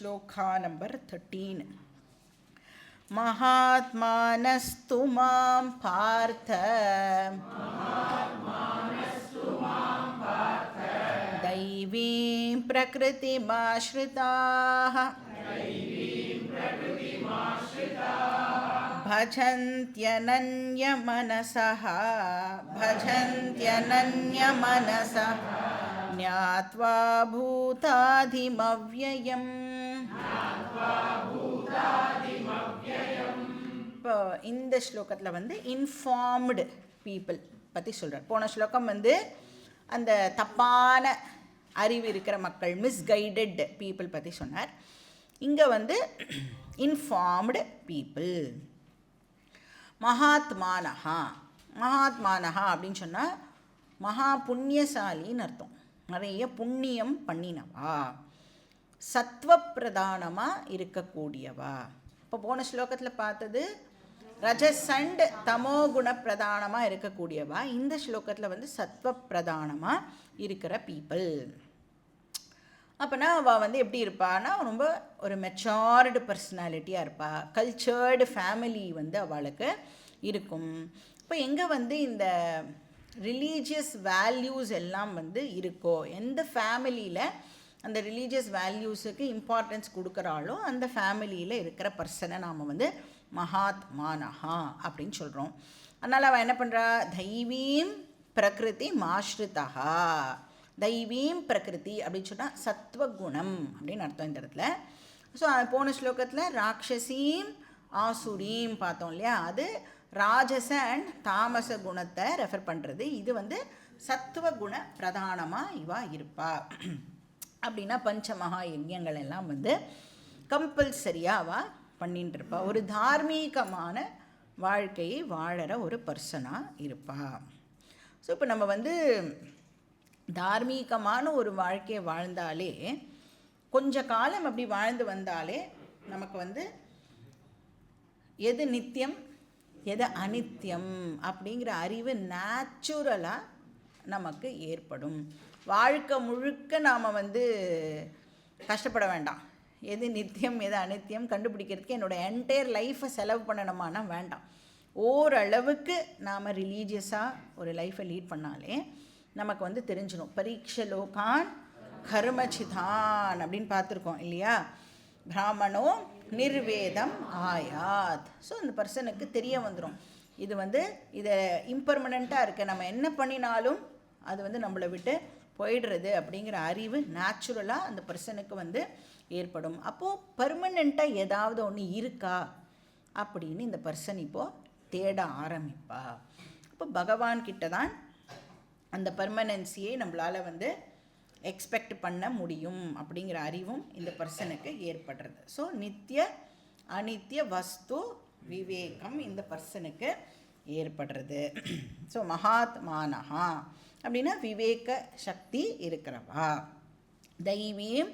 Shloka number 13 महात्मानस्तु मां पार्थ दैवीं प्रकृतिमाश्रिताः भजन्त्यनन्यमनसः ज्ञात्वा भूतादिमव्ययम्. இப்போ இந்த ஸ்லோகத்தில் வந்து இன்ஃபார்ம்டு பீப்புள் பற்றி சொல்கிறார். போன ஸ்லோகம் வந்து அந்த தப்பான அறிவு இருக்கிற மக்கள், மிஸ்கைடட் பீப்புள் பற்றி சொன்னார். இங்கே வந்து இன்ஃபார்ம்டு பீப்புள். மகாத்மானஹா அப்படின்னு சொன்னால் மகா புண்ணியசாலின்னு அர்த்தம். நிறைய புண்ணியம் பண்ணினவா, சத்வப்பிரதானமாக இருக்கக்கூடியவா. இப்போ போன ஸ்லோகத்தில் பார்த்தது ரஜஸ் அண்ட் தமோ குண பிரதானமாக இருக்கக்கூடியவா. இந்த ஸ்லோகத்தில் வந்து சத்வப்பிரதானமாக இருக்கிற பீப்புள். அப்போனா அவள் வந்து எப்படி இருப்பான்னா ரொம்ப ஒரு மெச்சார்டு பர்சனாலிட்டியாக இருப்பாள். கல்ச்சர்டு ஃபேமிலி வந்து அவளுக்கு இருக்கும். இப்போ எங்கே வந்து இந்த ரிலீஜியஸ் வேல்யூஸ் எல்லாம் வந்து இருக்கோ, எந்த ஃபேமிலியில் அந்த ரிலீஜியஸ் வேல்யூஸுக்கு இம்பார்ட்டன்ஸ் கொடுக்குறாளோ அந்த ஃபேமிலியில் இருக்கிற பர்சனை நாம் வந்து மகாத்மானஹா அப்படின்னு சொல்கிறோம். அதனால் அவள் என்ன பண்ணுறா, தெய்வீம் பிரகிருதி மாஸ்ருதா. தெய்வீம் பிரகிருதி அப்படின்னு சொன்னால் சத்வகுணம் அப்படின்னு அர்த்தம் இந்த இடத்துல. ஸோ போன ஸ்லோகத்தில் ராட்சசீம் ஆசுரீம் பார்த்தோம் இல்லையா, அது ராஜச அண்ட் தாமச குணத்தை ரெஃபர் பண்ணுறது. இது வந்து சத்வகுண பிரதானமாக இவா இருப்பா. அப்படின்னா பஞ்சமகா யஜ்யங்கள் எல்லாம் வந்து கம்பல்சரியாக அவள் பண்ணிட்டு இருப்பா. ஒரு தார்மீகமான வாழ்க்கையை வாழற ஒரு பர்சனாக இருப்பா. ஸோ இப்போ நம்ம வந்து தார்மீகமான ஒரு வாழ்க்கையை வாழ்ந்தாலே, கொஞ்ச காலம் அப்படி வாழ்ந்து வந்தாலே நமக்கு வந்து எது நித்தியம் எது அனித்தியம் அப்படிங்கிற அறிவு நேச்சுரலாக நமக்கு ஏற்படும். வாழ்க்கை முழுக்க நாம் வந்து கஷ்டப்பட வேண்டாம். எது நித்தியம் எது அனித்தியம் கண்டுபிடிக்கிறதுக்கு என்னோடய என்டையர் லைஃப்பை செலவு பண்ணணுமானா வேண்டாம். ஓரளவுக்கு நாம் ரிலீஜியஸாக ஒரு லைஃப்பை லீட் பண்ணாலே நமக்கு வந்து தெரிஞ்சிடும். பரீட்சலோகான் கர்மசிதான் அப்படின்னு பார்த்துருக்கோம் இல்லையா. பிராமணோ நிர்வேதம் ஆயாத். ஸோ அந்த பர்சனுக்கு தெரிய வந்துடும், இது வந்து இதை இம்பர்மனண்ட்டாக இருக்குது, நம்ம என்ன பண்ணினாலும் அது வந்து நம்மளை விட்டு போயிடுறது அப்படிங்கிற அறிவு நேச்சுரலாக அந்த பர்சனுக்கு வந்து ஏற்படும். அப்போது பர்மனெண்ட்டாக ஏதாவது ஒன்று இருக்கா அப்படின்னு இந்த பர்சன் இப்போது தேட ஆரம்பிப்பா. அப்போ பகவான்கிட்ட தான் அந்த பர்மனன்சியை நம்மளால் வந்து எக்ஸ்பெக்ட் பண்ண முடியும் அப்படிங்கிற அறிவும் இந்த பர்சனுக்கு ஏற்படுறது. ஸோ நித்திய அனித்திய வஸ்து விவேகம் இந்த பர்சனுக்கு ஏற்படுறது. ஸோ மகாத்மானஹா அப்படின்னா விவேக சக்தி இருக்கிறவா. தெய்வீம்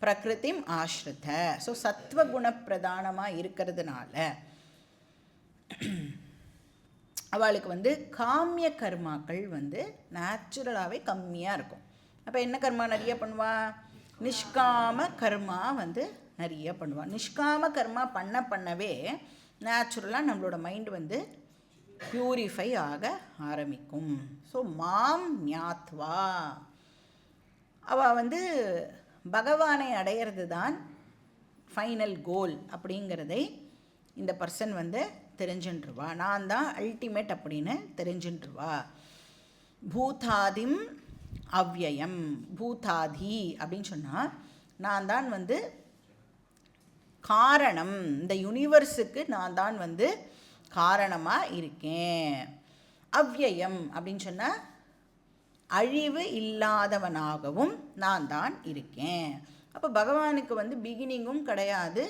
பிரகிருதிம் ஆஸ்ரித. ஸோ சத்வகுண பிரதானமாக இருக்கிறதுனால அவளுக்கு வந்து காமிய கர்மாக்கள் வந்து நேச்சுரலாகவே கம்மியாக இருக்கும். அப்போ என்ன கர்மா நிறைய பண்ணுவா, நிஷ்காம கர்மா வந்து நிறைய பண்ணுவாள். நிஷ்காம கர்மா பண்ணவே நேச்சுரலாக நம்மளோட மைண்ட் வந்து பியூரிஃபை ஆக ஆரம்பிக்கும். ஸோ மாம் ஞாத்வா, அவள் வந்து பகவானை அடையிறது தான் ஃபைனல் கோல் அப்படிங்கிறதை இந்த பர்சன் வந்து தெரிஞ்சுன்றுவா. நான் தான் அல்டிமேட் அப்படின்னு தெரிஞ்சுன்றுவா. பூதாதிம் அவ்யயம். பூதாதி அப்படின்னு சொன்னால் நான் தான் வந்து காரணம், இந்த யூனிவர்ஸுக்கு நான் தான் வந்து காரணமாக இருக்கேன். அவ்யயம் அப்படின்னு சொன்னால் அழிவு இல்லாதவனாகவும் நான் தான் இருக்கேன். அப்போ பகவானுக்கு வந்து பிகினிங்கும் கிடையாது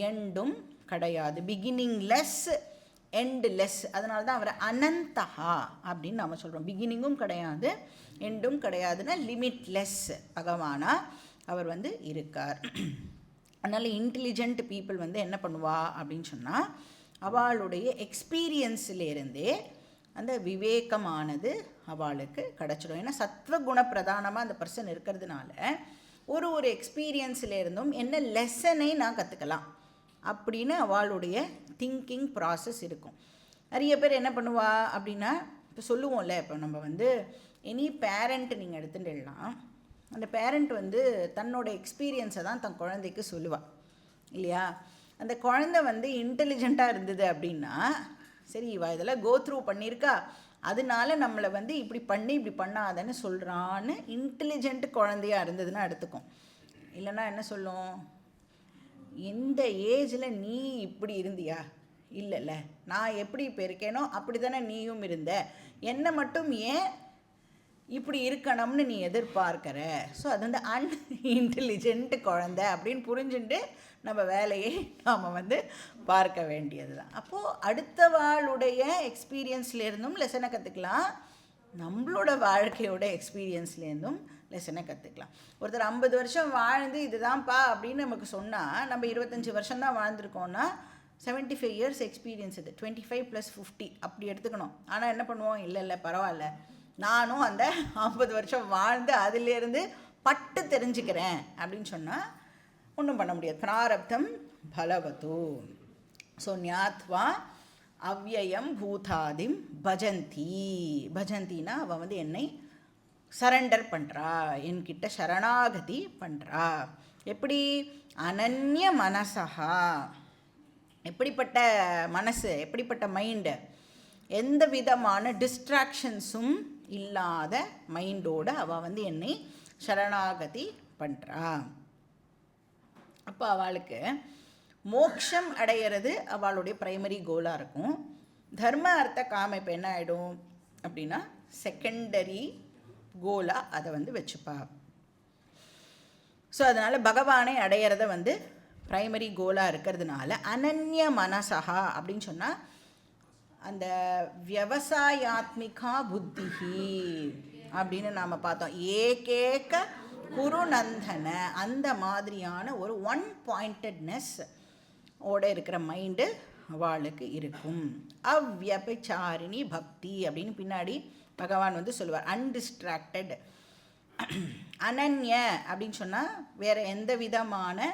எண்டும் கிடையாது. Beginningless endless. அதனால தான் அவரை அனந்தஹா அப்படின்னு நாம் சொல்கிறோம். பிகினிங்கும் கிடையாது எண்டும் கிடையாதுன்னா லிமிட்லெஸ் பகவானாக அவர் வந்து இருக்கார். அதனால் இன்டெலிஜென்ட் பீப்புள் வந்து என்ன பண்ணுவா அப்படின்னு சொன்னால் அவளுடைய எக்ஸ்பீரியன்ஸிலேருந்தே அந்த விவேகமானது அவளுக்கு கிடச்சிடும். ஏன்னா சத்வகுண பிரதானமாக அந்த பர்சன் இருக்கிறதுனால ஒரு ஒரு எக்ஸ்பீரியன்ஸில் இருந்தும் என்ன லெசனை நான் கற்றுக்கலாம் அப்படின்னு அவளுடைய திங்கிங் ப்ராசஸ் இருக்கும். நிறைய பேர் என்ன பண்ணுவா அப்படின்னா, இப்போ சொல்லுவோம்ல, இப்போ நம்ம வந்து எனி பேரண்ட் நீங்கள் எடுத்துட்டுலாம், அந்த பேரண்ட் வந்து தன்னோட எக்ஸ்பீரியன்ஸை தான் தன் குழந்தைக்கு சொல்லுவாள் இல்லையா? அந்த குழந்தை வந்து இன்டெலிஜெண்ட்டாக இருந்தது அப்படின்னா, சரி இவ இதெல்லாம் கோ த்ரூ பண்ணியிருக்கா, அதனால நம்மளை வந்து இப்படி பண்ணி இப்படி பண்ணாதன்னு சொல்கிறான்னு இன்டெலிஜென்ட் குழந்தையாக இருந்ததுன்னா எடுத்துக்கும். இல்லைன்னா என்ன சொல்லும், இந்த ஏஜில் நீ இப்படி இருந்தியா? இல்லைல்ல, நான் எப்படி இப்போ இருக்கேனோ அப்படி தானே நீயும் இருந்த, என்னை மட்டும் ஏன் இப்படி இருக்கணும்னு நீ எதிர்பார்க்கிற? ஸோ அது வந்து அன்இன்டெலிஜென்ட் குழந்தை அப்படின்னு புரிஞ்சுட்டு நம்ம வேலையை நாம் வந்து பார்க்க வேண்டியது தான். அப்போது அடுத்தவாளுடைய எக்ஸ்பீரியன்ஸ்லேருந்தும் லெசனை கற்றுக்கலாம், நம்மளோட வாழ்க்கையோட எக்ஸ்பீரியன்ஸ்லேருந்தும் லெசனை கற்றுக்கலாம். ஒருத்தர் 50 வருஷம் வாழ்ந்து இதுதான்ப்பா அப்படின்னு நமக்கு சொன்னால், நம்ம 25 வருஷம் தான் வாழ்ந்துருக்கோன்னா 75 இயர்ஸ் எக்ஸ்பீரியன்ஸ் இது, 25 + 50 அப்படி எடுத்துக்கணும். ஆனால் என்ன பண்ணுவோம், இல்லை பரவாயில்ல, நானும் அந்த 50 வருஷம் வாழ்ந்து அதிலேருந்து பட்டு தெரிஞ்சுக்கிறேன் அப்படின்னு சொன்னால் ஒன்றும் பண்ண முடியாது. பிராரப்தம் பலவத்து. ஸோ ஞாத்வா அவ்யயம் பூதாதிம் பஜந்தி. பஜந்தினா அவள் வந்து என்னை சரண்டர் பண்ணுறா, என்கிட்ட சரணாகதி பண்ணுறா. எப்படி? அனன்ய மனசா. எப்படிப்பட்ட மனசு, எப்படிப்பட்ட மைண்டு? எந்த விதமான டிஸ்ட்ராக்ஷன்ஸும் இல்லாத மைண்டோடு அவள் வந்து என்னை சரணாகதி பண்ணுறா. அப்போ அவளுக்கு மோட்சம் அடையிறது அவளுடைய ப்ரைமரி கோலாக இருக்கும். தர்ம அர்த்த காம இப்போ என்ன ஆகிடும் அப்படின்னா செகண்டரி கோலாக அதை வந்து வச்சுப்பா. ஸோ அதனால் பகவானை அடையிறத வந்து ப்ரைமரி கோலாக இருக்கிறதுனால அனன்ய மனசா அப்படின்னு சொன்னால் அந்த விவசாயாத்மிகா புத்திஹி அப்படின்னு நாம் பார்த்தோம். ஏகேக குருநந்தன அந்த மாதிரியான ஒரு ஒன் பாயிண்டட்னஸ் ஓட இருக்கிற மைண்டு அவளுக்கு இருக்கும். அவ்யபிச்சாரிணி பக்தி அப்படின்னு பின்னாடி பகவான் வந்து சொல்லுவார். அன்டிஸ்ட்ராக்டட். அனன்ய அப்படின்னு சொன்னால் வேறு எந்த விதமான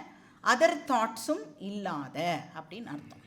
அதர் தாட்ஸும் இல்லாத அப்படின்னு அர்த்தம்.